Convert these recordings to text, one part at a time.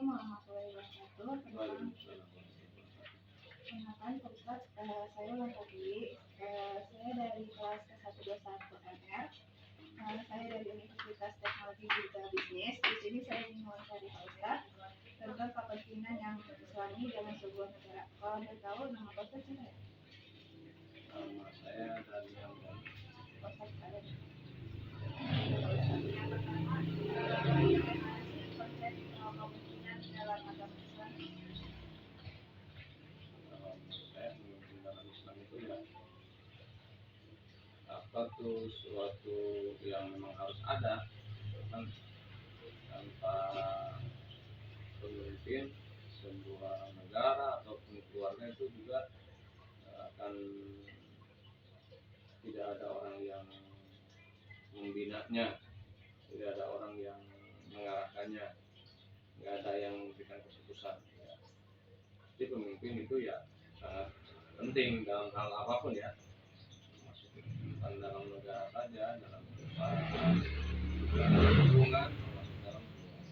Assalamualaikum warahmatullahi wabarakatuh. Perkenalkan Pak Ustaz, saya Lantari. Saya dari kelas ke-121 MR. Saya dari Universitas Teknologi Digital Bisnis. Di sini saya ingin mewawancari Pak Ustaz tentang kepentingan yang Islami dalam sebuah negara. Kalau Anda tahu nama Pak Ustaz siapa ya? Nama saya dari yang Pak Ustaz ada. Yang pertama, bagaimana sih konsep kepentingan dalam agama Islam? saya memimpin dalam Islam itu ya apa tuh suatu yang memang harus ada kan, tanpa pemimpin sebuah negara ataupun keluarga itu juga akan tidak ada orang yang membinanya, tidak ada orang yang mengarahkannya, nggak ada yang memberikan keputusan ya. Jadi pemimpin itu ya sangat penting dalam hal apapun ya, bukan dalam negara saja, dalam perusahaan, dalam hubungan, termasuk dalam keluarga.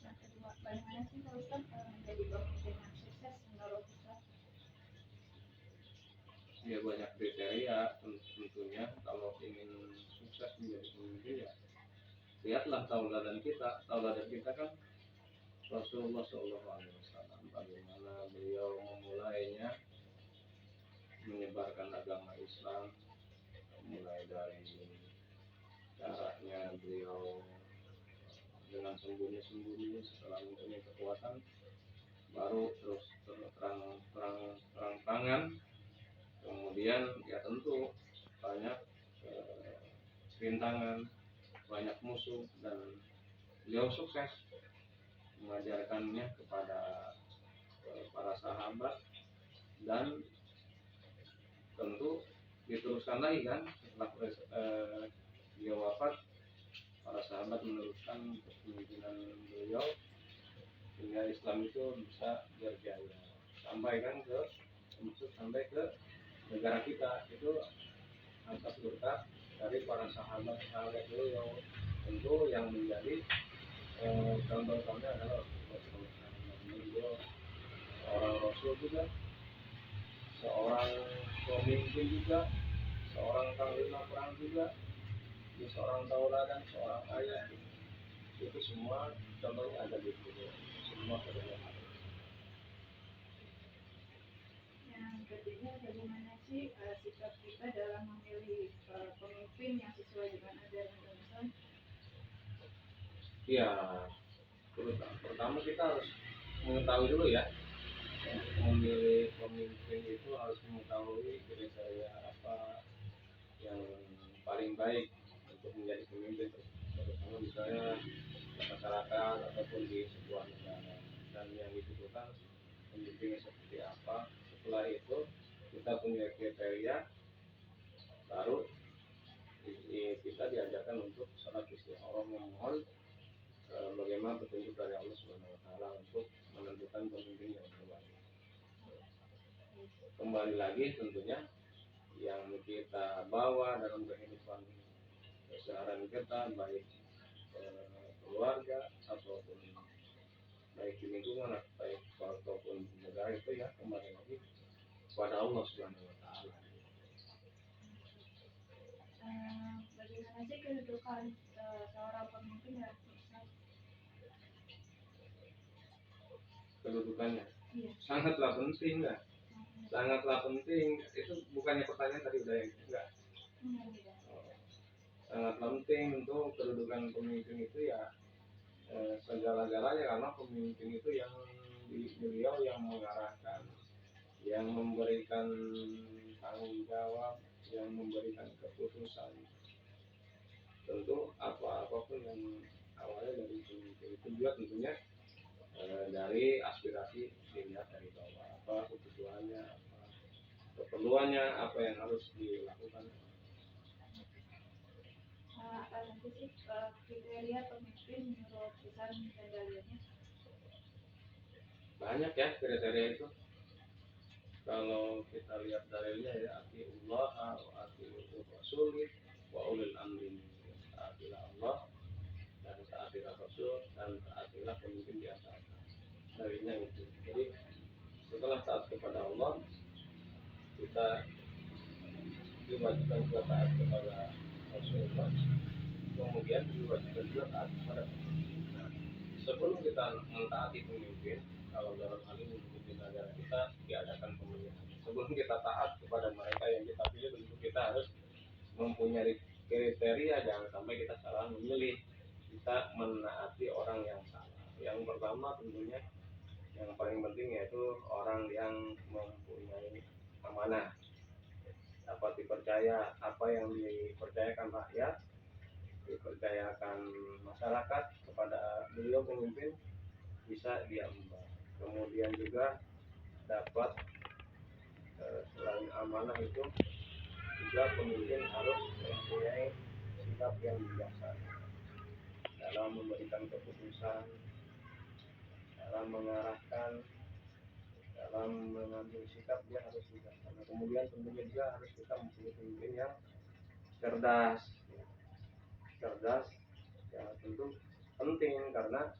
Yang kedua, bagaimana sih Pak Ustaz menjadi pemimpin yang sukses menurut Ustaz? Ya banyak kriteria tentunya kalau ingin sukses menjadi pemimpin ya lihatlah tauladan kita. Tauladan kita kan Rasulullah SAW, bagaimana beliau memulainya menyebarkan agama Islam, mulai dari caranya beliau dengan sembunyi-sembunyi setelah mempunyai kekuatan baru terus terang tangan. Kemudian ya tentu banyak rintangan, banyak musuh, dan beliau sukses mengajarkannya kepada para sahabat, dan tentu diteruskan lagi kan setelah beliau wafat, para sahabat meneruskan kepemimpinan beliau sehingga Islam itu bisa berjaya sampai ke negara kita. Itu atas berkat dari para sahabat beliau. Tentu yang menjadi contoh-contohnya adalah beliau seorang Rasul juga, seorang pemimpin juga, seorang panglima perang juga, seorang tauladan, seorang ayah. Itu semua contohnya ada di situ, semua kebenaran. Yang ketiga, bagaimana sih sikap kita dalam memilih pemimpin yang sesuai dengan ajaran Islam? Ya, pertama kita harus mengetahui dulu ya, untuk memilih pemimpin itu harus mengetahui kriteria apa yang paling baik untuk menjadi pemimpin, terutama misalnya masyarakat ataupun di sebuah negara, dan yang dibutuhkan pemimpinnya seperti apa. Setelah itu kita punya kriteria, baru kita diajarkan untuk salat istikharah, memohon bagaimana petunjuk dari Allah Subhanahu wa taala untuk menentukan pemimpin yang terbaik. Kembali lagi tentunya yang kita bawa dalam kehidupan keseharian kita, baik keluarga ataupun baik di lingkungan ataupun negara, itu ya kembali lagi kepada Allah Subhanahu wa taala. Bagaimana sih kedudukan seorang pemimpin dalam Islam? Kedudukannya Iya. sangatlah penting, enggak? Sangatlah penting. Itu bukannya pertanyaan tadi udah ya? Enggak. Sangat penting untuk kedudukan pemimpin itu ya segala-galanya, karena pemimpin itu yang beliau yang mengarahkan, yang memberikan tanggung jawab, yang memberikan keputusan. Tentu apapun yang awalnya dari pemimpin itu juga tentunya dari aspirasi dilihat dari bawah, apa kebutuhannya, apa keperluannya, apa yang harus dilakukan. Apa nanti sih kriteria pemimpin menurut Islam dan dalilnya? Banyak ya kriteria itu. Kalau kita lihat dalilnya ya, atiullah wa atiur rasul wa ulil amri minkum. Taatilah Allah dan taatilah Rasul dan darinya itu. Jadi setelah taat kepada Allah, kita diwajibkan juga taat kepada Rasulullah, kemudian diwajibkan juga taat kepada pemimpin. Nah, sebelum kita mentaati pemimpin, kalau dalam hal ini memimpin negara kita diadakan pemilihan. Sebelum kita taat kepada mereka yang kita pilih, tentu kita harus mempunyai kriteria, jangan sampai kita salah memilih, kita menaati orang yang salah. Yang pertama tentunya yang paling penting yaitu orang yang mempunyai amanah, dapat dipercaya, apa yang dipercayakan rakyat, dipercayakan masyarakat kepada beliau pemimpin bisa dia emban. Kemudian juga dapat selain amanah itu juga pemimpin harus mempunyai sikap yang bijaksana dalam memberikan keputusan, dalam mengarahkan, dalam mengambil sikap dia harus bijaksana. Kemudian tentunya juga harus kita mempunyai pemimpin yang cerdas. Cerdas ya tentu penting, karena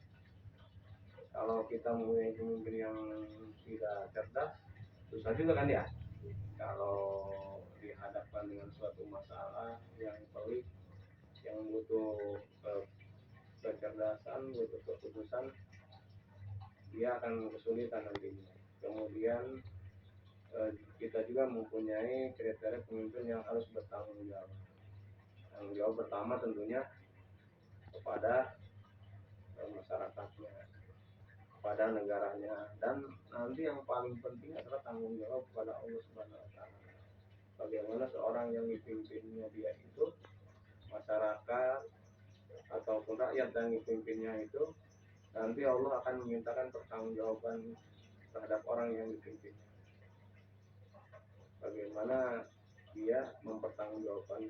kalau kita mempunyai pemimpin yang tidak cerdas, susah juga kan ya. Kalau dihadapkan dengan suatu masalah yang pelik, yang butuh kecerdasan, butuh keputusan, dia akan kesulitan nantinya. Kemudian kita juga mempunyai kriteria pemimpin yang harus bertanggung jawab. Tanggung jawab pertama tentunya kepada masyarakatnya, kepada negaranya, dan nanti yang paling penting adalah tanggung jawab kepada Allah Subhanahu wa taala. Bagaimana seorang yang dipimpinnya dia itu, masyarakat ataupun rakyat yang dipimpinnya itu, nanti Allah akan memintakan pertanggungjawaban terhadap orang yang dipimpinnya. Bagaimana dia mempertanggungjawabkan